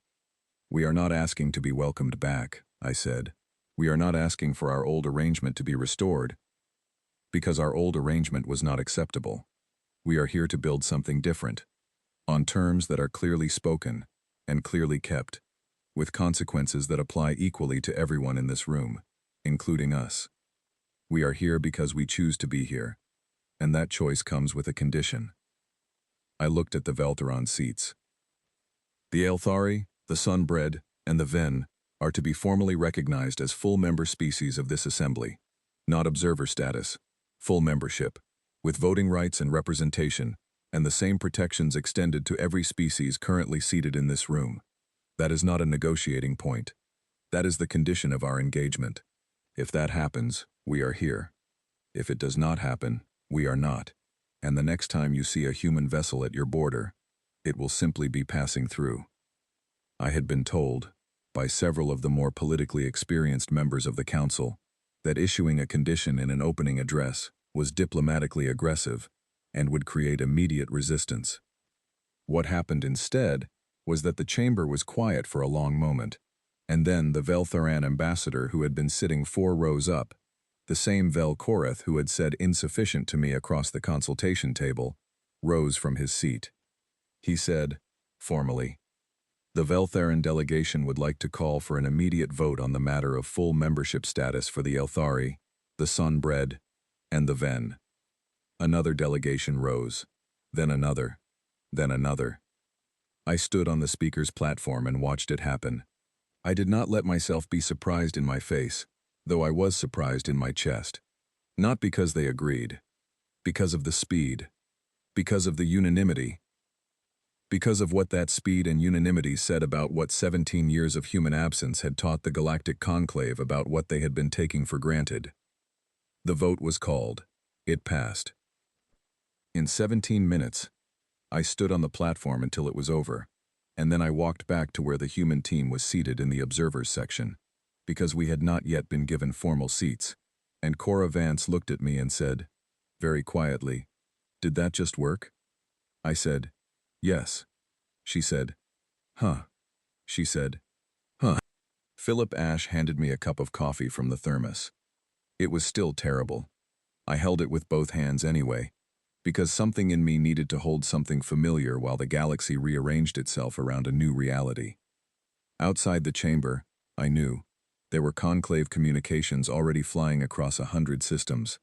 We are not asking to be welcomed back, I said. We are not asking for our old arrangement to be restored, because our old arrangement was not acceptable. We are here to build something different, on terms that are clearly spoken and clearly kept, with consequences that apply equally to everyone in this room, including us. We are here because we choose to be here, and that choice comes with a condition. I looked at the Veltheron seats. The Elthari, the Sunbread, and the Ven are to be formally recognized as full member species of this assembly, not observer status, full membership, with voting rights and representation, and the same protections extended to every species currently seated in this room. That is not a negotiating point. That is the condition of our engagement. If that happens, we are here. If it does not happen, we are not. And the next time you see a human vessel at your border, it will simply be passing through. I had been told, by several of the more politically experienced members of the council, that issuing a condition in an opening address was diplomatically aggressive and would create immediate resistance. What happened instead was that the chamber was quiet for a long moment, and then the Veltheran ambassador who had been sitting 4 rows up, the same Velkoreth who had said insufficient to me across the consultation table, rose from his seat. He said, formally, the Veltheran delegation would like to call for an immediate vote on the matter of full membership status for the Elthari, the Sunbread, and the Ven. Another delegation rose, then another, then another. I stood on the speaker's platform and watched it happen. I did not let myself be surprised in my face, though I was surprised in my chest. Not because they agreed, because of the speed, because of the unanimity, because of what that speed and unanimity said about what 17 years of human absence had taught the Galactic Conclave about what they had been taking for granted. The vote was called. It passed. In 17 minutes, I stood on the platform until it was over, and then I walked back to where the human team was seated in the observers section, because we had not yet been given formal seats, and Cora Vance looked at me and said, very quietly, "Did that just work?" I said, "Yes." She said, "Huh." She said, "Huh." Philip Ash handed me a cup of coffee from the thermos. It was still terrible. I held it with both hands anyway, because something in me needed to hold something familiar while the galaxy rearranged itself around a new reality. Outside the chamber, I knew, there were conclave communications already flying across 100 systems.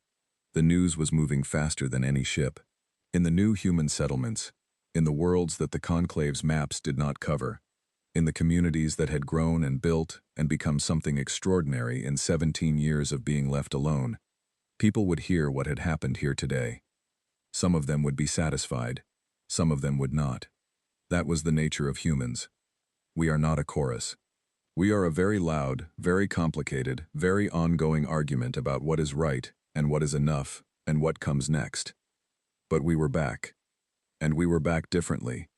The news was moving faster than any ship. In the new human settlements, in the worlds that the conclave's maps did not cover, in the communities that had grown and built and become something extraordinary in 17 years of being left alone, people would hear what had happened here today. Some of them would be satisfied, some of them would not. That was the nature of humans. We are not a chorus. We are a very loud, very complicated, very ongoing argument about what is right and what is enough and what comes next. But we were back. And we were back differently.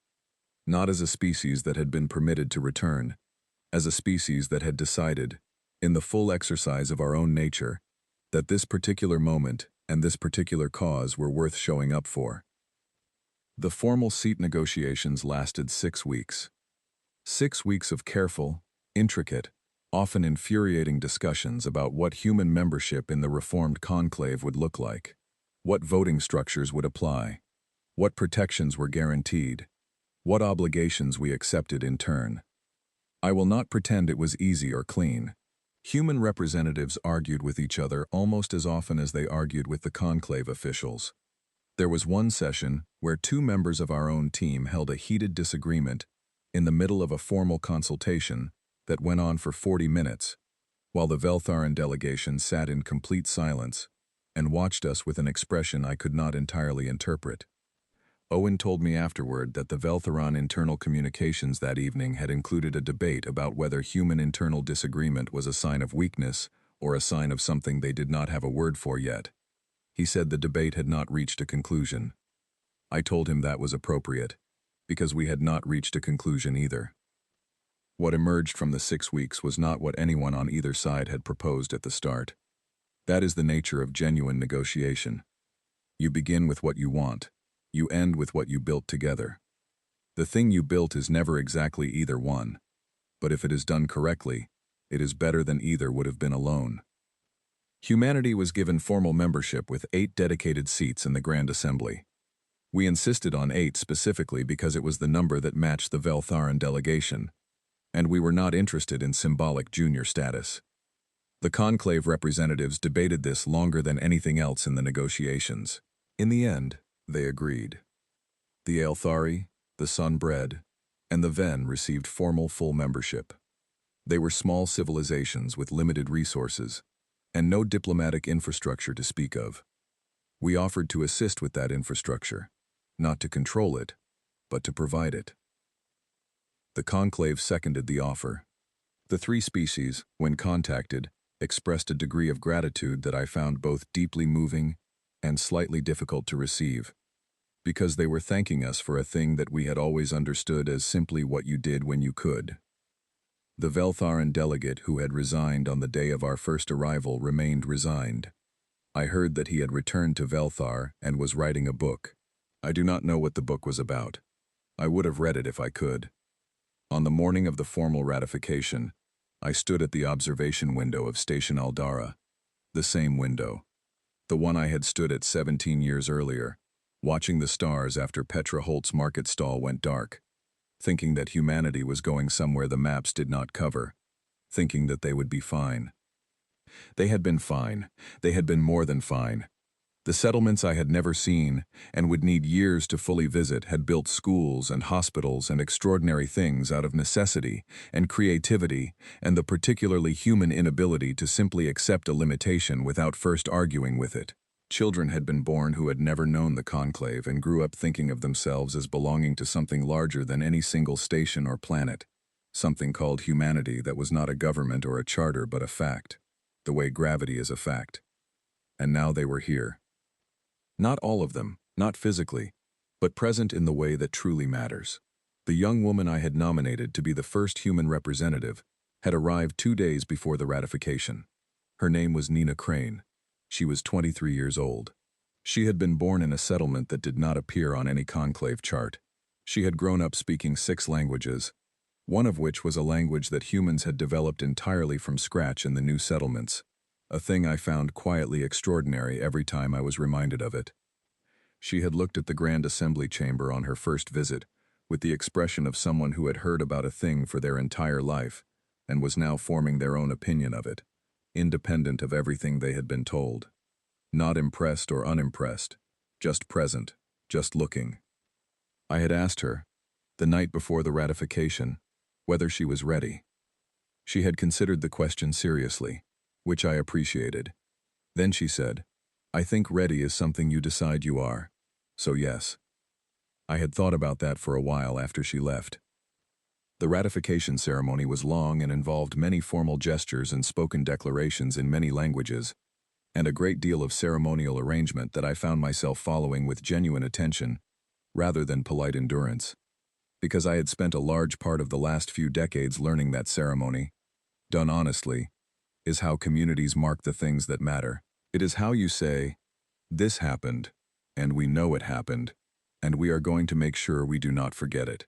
Not as a species that had been permitted to return, as a species that had decided, in the full exercise of our own nature, that this particular moment and this particular cause were worth showing up for. The formal seat negotiations lasted 6 weeks. 6 weeks of careful, intricate, often infuriating discussions about what human membership in the reformed conclave would look like, what voting structures would apply, what protections were guaranteed, what obligations we accepted in turn. I will not pretend it was easy or clean. Human representatives argued with each other almost as often as they argued with the conclave officials. There was one session where 2 members of our own team held a heated disagreement in the middle of a formal consultation that went on for 40 minutes, while the Veltharan delegation sat in complete silence and watched us with an expression I could not entirely interpret. Owen told me afterward that the Veltharan internal communications that evening had included a debate about whether human internal disagreement was a sign of weakness or a sign of something they did not have a word for yet. He said the debate had not reached a conclusion. I told him that was appropriate, because we had not reached a conclusion either. What emerged from the 6 weeks was not what anyone on either side had proposed at the start. That is the nature of genuine negotiation. You begin with what you want. You end with what you built together. The thing you built is never exactly either one, but if it is done correctly, it is better than either would have been alone. Humanity was given formal membership with 8 dedicated seats in the Grand Assembly. We insisted on 8 specifically because it was the number that matched the Veltharan delegation, and we were not interested in symbolic junior status. The conclave representatives debated this longer than anything else in the negotiations. In the end, they agreed. The Aelthari, the Sunbread, and the Ven received formal full membership. They were small civilizations with limited resources, and no diplomatic infrastructure to speak of. We offered to assist with that infrastructure, not to control it, but to provide it. The conclave seconded the offer. The 3 species, when contacted, expressed a degree of gratitude that I found both deeply moving and slightly difficult to receive, because they were thanking us for a thing that we had always understood as simply what you did when you could. The Veltharan delegate who had resigned on the day of our first arrival remained resigned. I heard that he had returned to Velthar and was writing a book. I do not know what the book was about. I would have read it if I could. On the morning of the formal ratification, I stood at the observation window of Station Aldara, the same window, the one I had stood at 17 years earlier, watching the stars after Petra Holt's market stall went dark, thinking that humanity was going somewhere the maps did not cover, thinking that they would be fine. They had been fine. They had been more than fine. The settlements I had never seen and would need years to fully visit had built schools and hospitals and extraordinary things out of necessity and creativity and the particularly human inability to simply accept a limitation without first arguing with it. Children had been born who had never known the conclave and grew up thinking of themselves as belonging to something larger than any single station or planet, something called humanity that was not a government or a charter but a fact, the way gravity is a fact. And now they were here. Not all of them, not physically, but present in the way that truly matters. The young woman I had nominated to be the first human representative had arrived 2 days before the ratification. Her name was Nina Crane. She was 23 years old. She had been born in a settlement that did not appear on any conclave chart. She had grown up speaking 6 languages, one of which was a language that humans had developed entirely from scratch in the new settlements, a thing I found quietly extraordinary every time I was reminded of it. She had looked at the Grand Assembly chamber on her first visit with the expression of someone who had heard about a thing for their entire life and was now forming their own opinion of it, independent of everything they had been told. Not impressed or unimpressed, just present, just looking. I had asked her, the night before the ratification, whether she was ready. She had considered the question seriously, which I appreciated. Then she said, "I think ready is something you decide you are. So yes." I had thought about that for a while after she left. The ratification ceremony was long and involved many formal gestures and spoken declarations in many languages, and a great deal of ceremonial arrangement that I found myself following with genuine attention, rather than polite endurance. Because I had spent a large part of the last few decades learning that ceremony, done honestly, is how communities mark the things that matter. It is how you say, "This happened, and we know it happened, and we are going to make sure we do not forget it."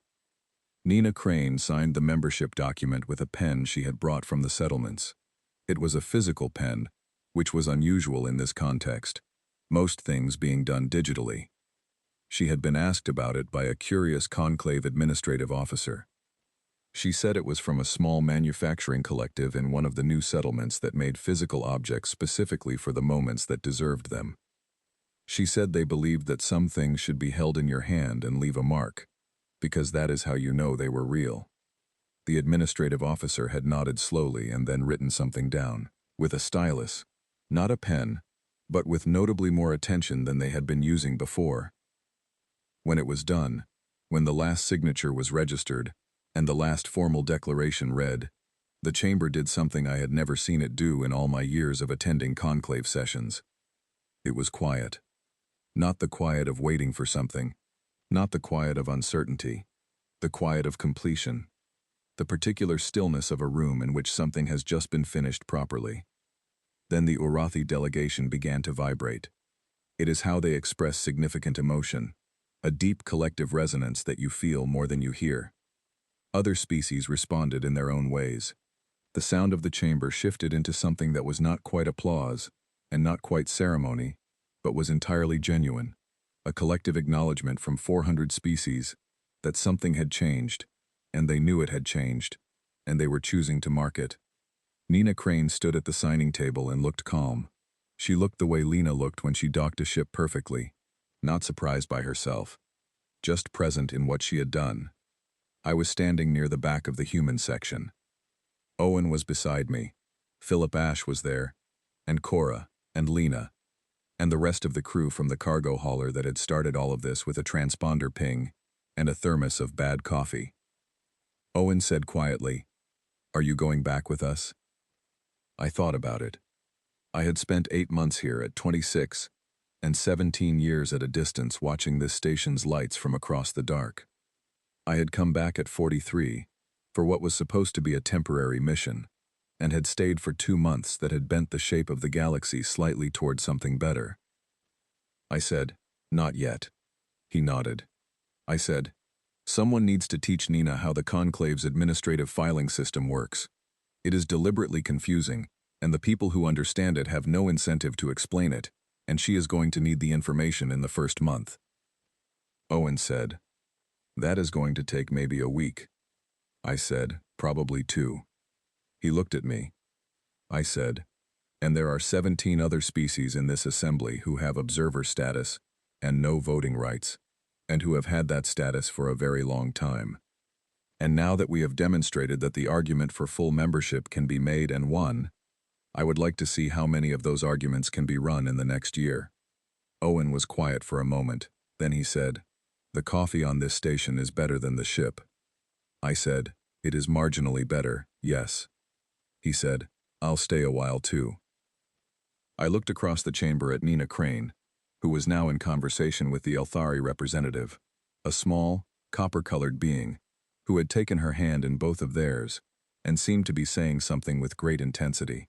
Nina Crane signed the membership document with a pen she had brought from the settlements. It was a physical pen, which was unusual in this context, most things being done digitally. She had been asked about it by a curious conclave administrative officer. She said it was from a small manufacturing collective in one of the new settlements that made physical objects specifically for the moments that deserved them. She said they believed that some things should be held in your hand and leave a mark, because that is how you know they were real. The administrative officer had nodded slowly and then written something down, with a stylus, not a pen, but with notably more attention than they had been using before. When it was done, when the last signature was registered, and the last formal declaration read, the chamber did something I had never seen it do in all my years of attending conclave sessions. It was quiet. Not the quiet of waiting for something, not the quiet of uncertainty, the quiet of completion, the particular stillness of a room in which something has just been finished properly. Then the Urathi delegation began to vibrate. It is how they express significant emotion, a deep collective resonance that you feel more than you hear. Other species responded in their own ways. The sound of the chamber shifted into something that was not quite applause and not quite ceremony, but was entirely genuine, a collective acknowledgement from 400 species that something had changed, and they knew it had changed, and they were choosing to mark it. Nina Crane stood at the signing table and looked calm. She looked the way Lena looked when she docked a ship perfectly, not surprised by herself, just present in what she had done. I was standing near the back of the human section. Owen was beside me, Philip Ash was there, and Cora, and Lena, and the rest of the crew from the cargo hauler that had started all of this with a transponder ping and a thermos of bad coffee. Owen said quietly, "Are you going back with us?" I thought about it. I had spent 8 months here at 26 and 17 years at a distance watching this station's lights from across the dark. I had come back at 43 for what was supposed to be a temporary mission, and had stayed for 2 months that had bent the shape of the galaxy slightly toward something better. I said, "Not yet." He nodded. I said, "Someone needs to teach Nina how the Conclave's administrative filing system works. It is deliberately confusing, and the people who understand it have no incentive to explain it, and she is going to need the information in the first month." Owen said, "That is going to take maybe a week." I said, "Probably 2. He looked at me. I said, "And there are 17 other species in this assembly who have observer status and no voting rights, and who have had that status for a very long time. And now that we have demonstrated that the argument for full membership can be made and won, I would like to see how many of those arguments can be run in the next year." Owen was quiet for a moment. Then he said, "The coffee on this station is better than the ship." I said, "It is marginally better, yes." He said, "I'll stay a while too." I looked across the chamber at Nina Crane, who was now in conversation with the Elthari representative, a small, copper-colored being, who had taken her hand in both of theirs and seemed to be saying something with great intensity.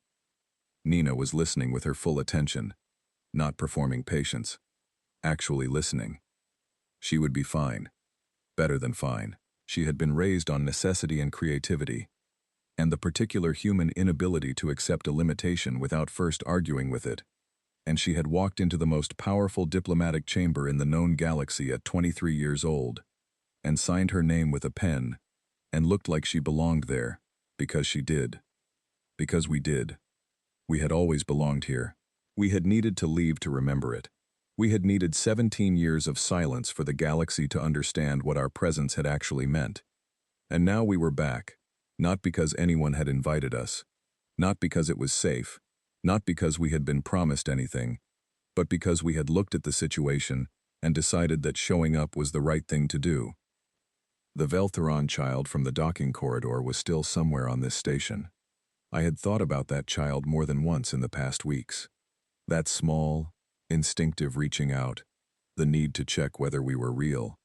Nina was listening with her full attention, not performing patience, actually listening. She would be fine. Better than fine. She had been raised on necessity and creativity, and the particular human inability to accept a limitation without first arguing with it. And she had walked into the most powerful diplomatic chamber in the known galaxy at 23 years old, and signed her name with a pen, and looked like she belonged there, because she did. Because we did. We had always belonged here. We had needed to leave to remember it. We had needed 17 years of silence for the galaxy to understand what our presence had actually meant. And now we were back, not because anyone had invited us, not because it was safe, not because we had been promised anything, but because we had looked at the situation and decided that showing up was the right thing to do. The Veltheron child from the docking corridor was still somewhere on this station. I had thought about that child more than once in the past weeks. That small, instinctive reaching out, the need to check whether we were real,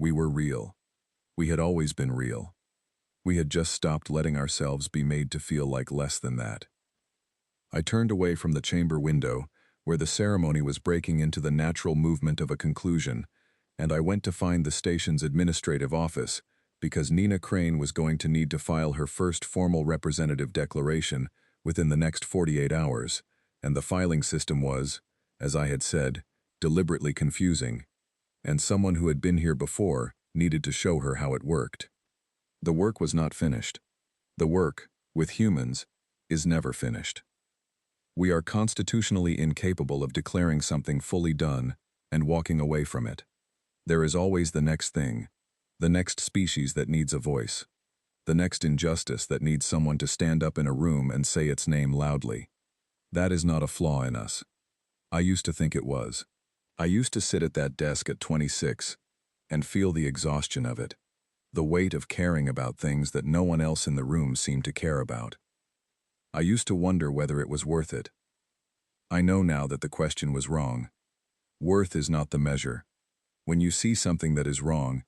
We were real. We had always been real. We had just stopped letting ourselves be made to feel like less than that. I turned away from the chamber window, where the ceremony was breaking into the natural movement of a conclusion, and I went to find the station's administrative office, because Nina Crane was going to need to file her first formal representative declaration within the next 48 hours, and the filing system was, as I had said, deliberately confusing, and someone who had been here before needed to show her how it worked. The work was not finished. The work, with humans, is never finished. We are constitutionally incapable of declaring something fully done and walking away from it. There is always the next thing, the next species that needs a voice, the next injustice that needs someone to stand up in a room and say its name loudly. That is not a flaw in us. I used to think it was. I used to sit at that desk at 26 and feel the exhaustion of it, the weight of caring about things that no one else in the room seemed to care about. I used to wonder whether it was worth it. I know now that the question was wrong. Worth is not the measure. When you see something that is wrong,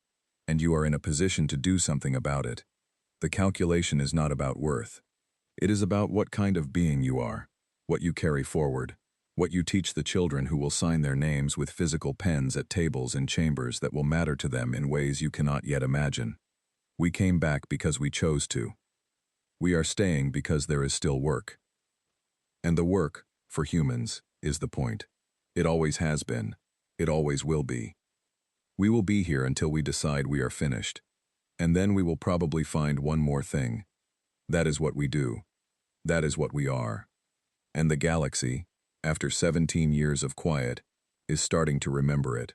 and you are in a position to do something about it, the calculation is not about worth. It is about what kind of being you are, what you carry forward, what you teach the children who will sign their names with physical pens at tables in chambers that will matter to them in ways you cannot yet imagine. We came back because we chose to. We are staying because there is still work. And the work, for humans, is the point. It always has been. It always will be. We will be here until we decide we are finished. And then we will probably find one more thing. That is what we do. That is what we are. And the galaxy, after 17 years of quiet, is starting to remember it.